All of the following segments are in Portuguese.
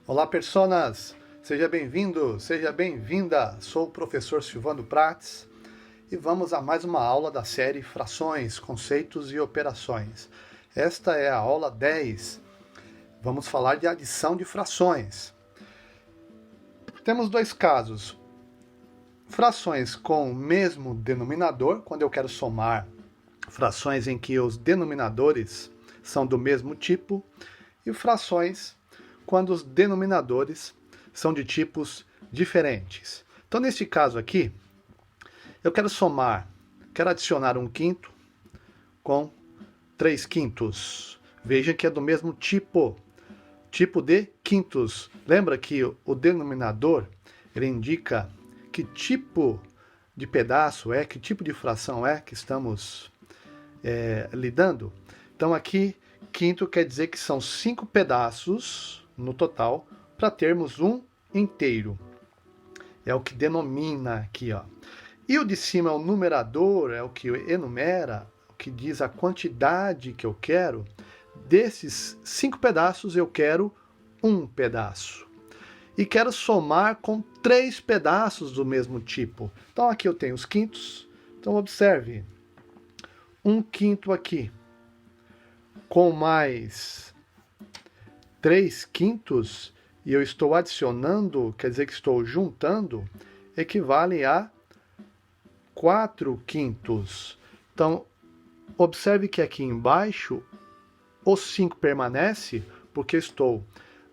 Olá, personas! Seja bem-vindo, seja bem-vinda! Sou o professor Silvano Prates e vamos a mais uma aula da série Frações, Conceitos e Operações. Esta é a aula 10. Vamos falar de adição de frações. Temos dois casos. Frações com o mesmo denominador, quando eu quero somar frações em que os denominadores são do mesmo tipo, e frações quando os denominadores são de tipos diferentes. Então, neste caso aqui, eu quero adicionar 1/5 com 3/5. Veja que é do mesmo tipo de quintos. Lembra que o denominador, ele indica que tipo de pedaço é, que tipo de fração é que estamos lidando. Então aqui, quinto quer dizer que são 5 pedaços no total para termos um inteiro. É o que denomina aqui, ó. E o de cima é o numerador, é o que enumera, o que diz a quantidade que eu quero. Desses 5 pedaços, eu quero um pedaço. E quero somar com 3 pedaços do mesmo tipo. Então aqui eu tenho os quintos. Então observe. 1/5 aqui, com mais 3/5, e eu estou adicionando, quer dizer que estou juntando, equivale a 4/5. Então, observe que aqui embaixo, o 5 permanece, porque estou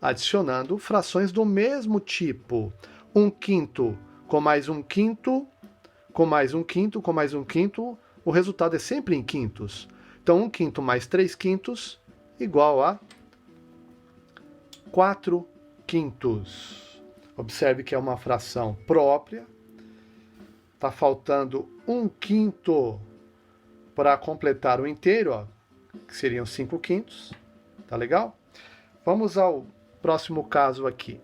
adicionando frações do mesmo tipo. 1/5 com mais 1/5, com mais 1/5, com mais 1/5, o resultado é sempre em quintos. Então, 1/5 mais 3/5 igual a 4/5. Observe que é uma fração própria. Está faltando 1/5 para completar o inteiro, ó, que seriam 5/5. Tá legal? Vamos ao próximo caso aqui.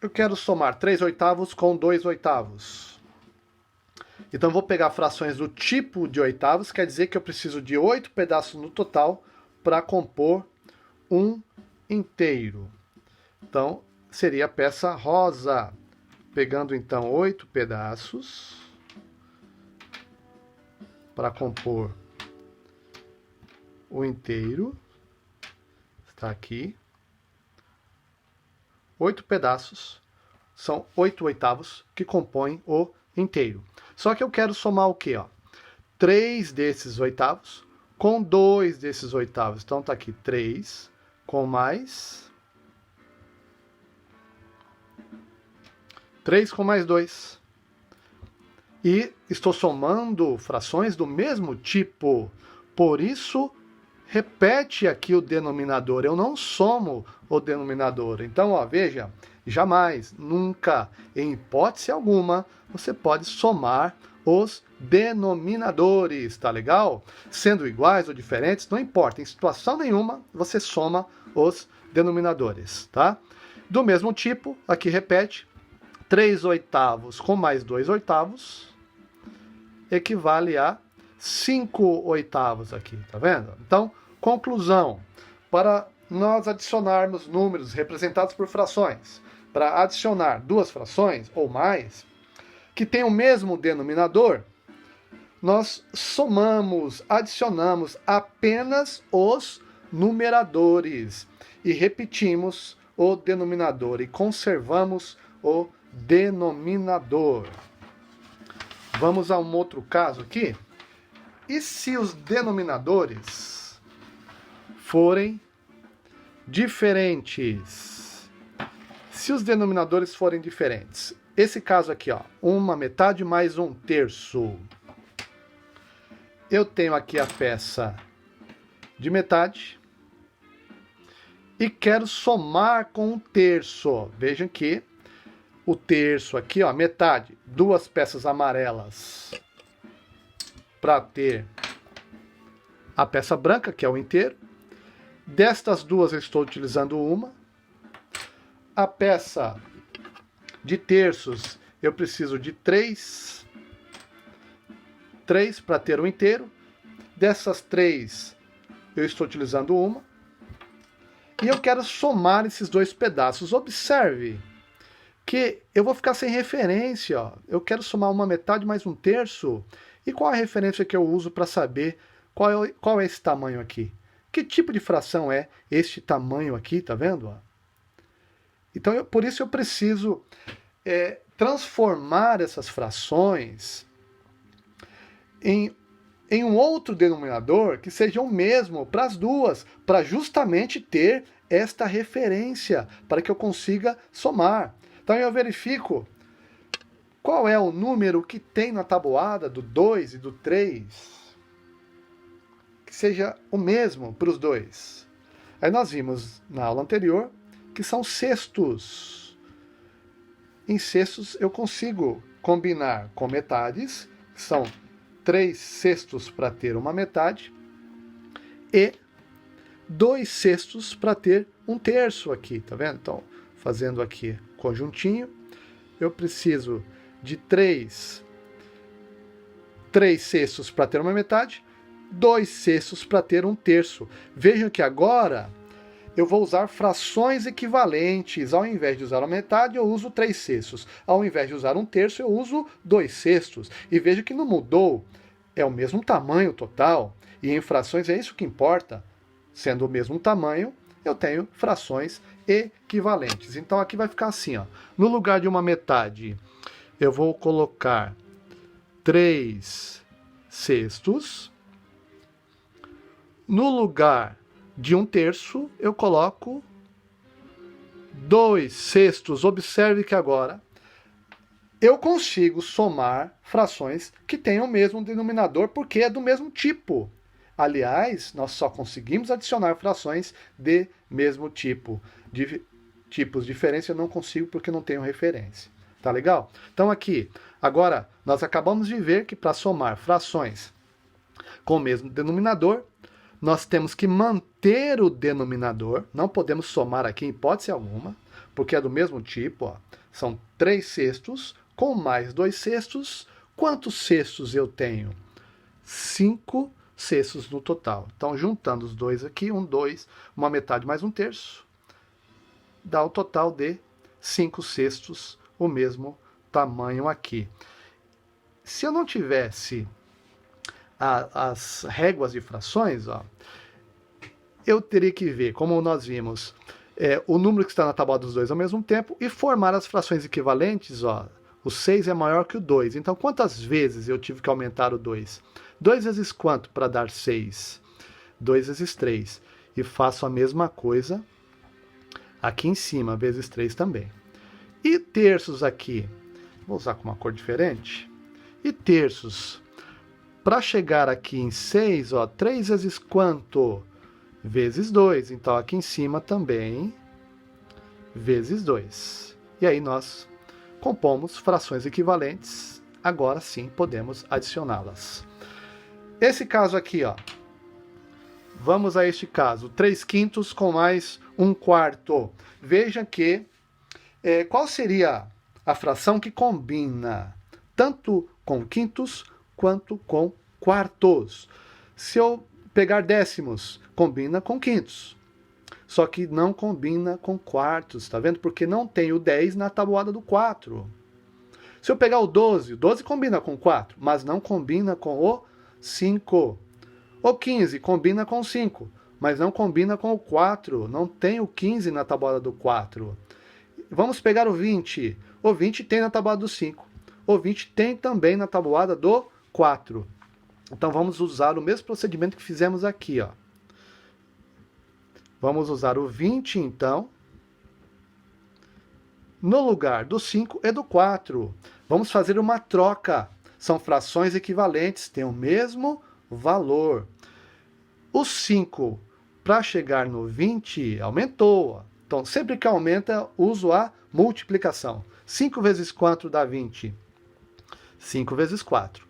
Eu quero somar 3/8 com 2/8. Então, vou pegar frações do tipo de oitavos, quer dizer que eu preciso de 8 pedaços no total para compor um inteiro. Então, seria a peça rosa. Pegando, então, 8 pedaços para compor o inteiro. Está aqui. 8 pedaços são 8/8 que compõem o inteiro. Só que eu quero somar o quê? 3 desses oitavos com 2 desses oitavos. Então tá aqui 3 com mais 3 com mais 2. E estou somando frações do mesmo tipo. Por isso, repete aqui o denominador. Eu não somo o denominador. Então, ó, veja, jamais, nunca, em hipótese alguma, você pode somar os denominadores, tá legal? Sendo iguais ou diferentes, não importa. Em situação nenhuma, você soma os denominadores, tá? Do mesmo tipo, aqui repete, 3/8 com mais 2/8 equivale a 5/8 aqui, tá vendo? Então, conclusão. Para nós adicionarmos números representados por frações, para adicionar duas frações ou mais, que têm o mesmo denominador, nós somamos, adicionamos apenas os numeradores e repetimos o denominador e conservamos o denominador. Vamos a um outro caso aqui. E se os denominadores forem diferentes? Se os denominadores forem diferentes. Esse caso aqui, ó, 1/metade mais 1/3. Eu tenho aqui a peça de metade e quero somar com 1/3. Vejam que o terço aqui, ó, metade, 2 peças amarelas para ter a peça branca, que é o inteiro. Destas duas eu estou utilizando uma. A peça de terços eu preciso de 3 para ter o inteiro. Dessas 3 eu estou utilizando uma. e eu quero somar esses dois pedaços. Observe que eu vou ficar sem referência. Ó. Eu quero somar uma metade mais um terço. E qual a referência que eu uso para saber qual é esse tamanho aqui? Que tipo de fração é este tamanho aqui, tá vendo? Ó? Então, por isso eu preciso transformar essas frações em um outro denominador que seja o mesmo para as duas, para justamente ter esta referência, para que eu consiga somar. Então eu verifico qual é o número que tem na tabuada do 2 e do 3, que seja o mesmo para os dois. Aí nós vimos na aula anterior que são sextos. Em sextos eu consigo combinar com metades, que são 3 sextos para ter uma metade, e 2 sextos para ter um terço aqui, tá vendo? Então, fazendo aqui conjuntinho, eu preciso de 3 sextos para ter uma metade, 2 sextos para ter um terço. Vejam que agora eu vou usar frações equivalentes. Ao invés de usar a metade, eu uso 3 sextos. Ao invés de usar um terço, eu uso 2 sextos. E veja que não mudou. É o mesmo tamanho total. E em frações é isso que importa. Sendo o mesmo tamanho, eu tenho frações equivalentes. Então aqui vai ficar assim, ó. No lugar de uma metade, eu vou colocar 3 sextos. No lugar de um terço, eu coloco 2 sextos. Observe que agora eu consigo somar frações que tenham o mesmo denominador, porque é do mesmo tipo. Aliás, nós só conseguimos adicionar frações de mesmo tipo. De tipos diferentes eu não consigo porque não tenho referência. Tá legal? Então aqui, agora, nós acabamos de ver que para somar frações com o mesmo denominador, nós temos que manter o denominador, não podemos somar aqui em hipótese alguma, porque é do mesmo tipo, ó. São 3 sextos com mais 2 sextos. Quantos sextos eu tenho? 5 sextos no total. Então, juntando os dois aqui, 1, 2, uma metade mais um terço, dá o total de 5 sextos, o mesmo tamanho aqui. Se eu não tivesse as réguas de frações, ó, eu teria que ver, como nós vimos, o número que está na tábua dos dois ao mesmo tempo e formar as frações equivalentes. Ó, o 6 é maior que o 2. Então, quantas vezes eu tive que aumentar o 2? 2 vezes quanto para dar 6? 2 vezes 3. E faço a mesma coisa aqui em cima, vezes 3 também. E terços aqui? Vou usar com uma cor diferente. E terços? Para chegar aqui em 6, ó, 3 vezes quanto? Vezes 2. Então, aqui em cima também, vezes 2. E aí nós compomos frações equivalentes. Agora sim, podemos adicioná-las. Esse caso aqui, ó. Vamos a este caso. 3 quintos com mais 1 quarto. Veja que, qual seria a fração que combina tanto com quintos quanto com quartos? Se eu pegar décimos, combina com quintos. Só que não combina com quartos, tá vendo? Porque não tem o 10 na tabuada do 4. Se eu pegar o 12 combina com 4, mas não combina com o 5. O 15 combina com 5, mas não combina com o 4. Não tem o 15 na tabuada do 4. Vamos pegar o 20. O 20 tem na tabuada do 5. O 20 tem também na tabuada do 4. Então vamos usar o mesmo procedimento que fizemos aqui, ó. Vamos usar o 20, então, no lugar do 5 e do 4. Vamos fazer uma troca. São frações equivalentes, têm o mesmo valor. O 5, para chegar no 20, aumentou. Então, sempre que aumenta, uso a multiplicação. 5 vezes 4 dá 20. 5 vezes 4.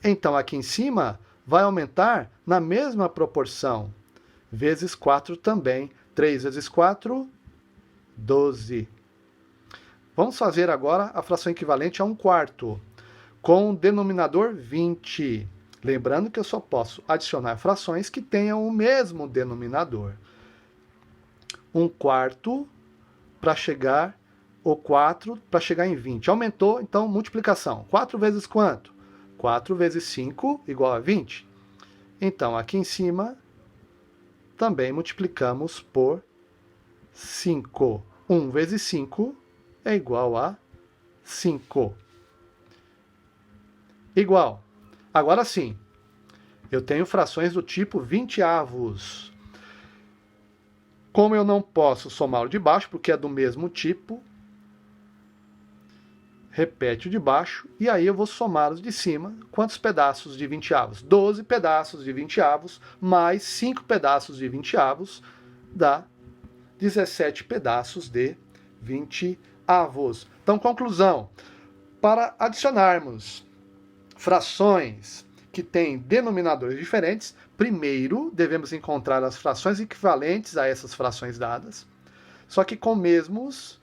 Então, aqui em cima, vai aumentar na mesma proporção. Vezes 4 também. 3 vezes 4, 12. Vamos fazer agora a fração equivalente a 1 quarto, com o denominador 20. Lembrando que eu só posso adicionar frações que tenham o mesmo denominador. 1/4 para chegar, ou 4 para chegar em 20. Aumentou, então, multiplicação. 4 vezes quanto? 4 vezes 5 igual a 20. Então, aqui em cima, também multiplicamos por 5. 1 vezes 5 é igual a 5. Igual. Agora sim, eu tenho frações do tipo 20avos. Como eu não posso somar o de baixo, porque é do mesmo tipo, repete o de baixo, e aí eu vou somar os de cima. Quantos pedaços de 20avos? 12 pedaços de 20avos, mais 5 pedaços de 20avos, dá 17 pedaços de 20avos. Então, conclusão. Para adicionarmos frações que têm denominadores diferentes, primeiro devemos encontrar as frações equivalentes a essas frações dadas, só que com mesmos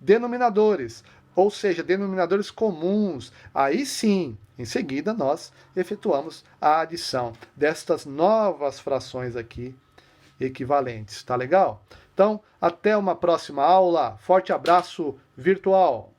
denominadores, ou seja, denominadores comuns. Aí sim, em seguida, nós efetuamos a adição destas novas frações aqui equivalentes. Tá legal? Então, até uma próxima aula. Forte abraço virtual!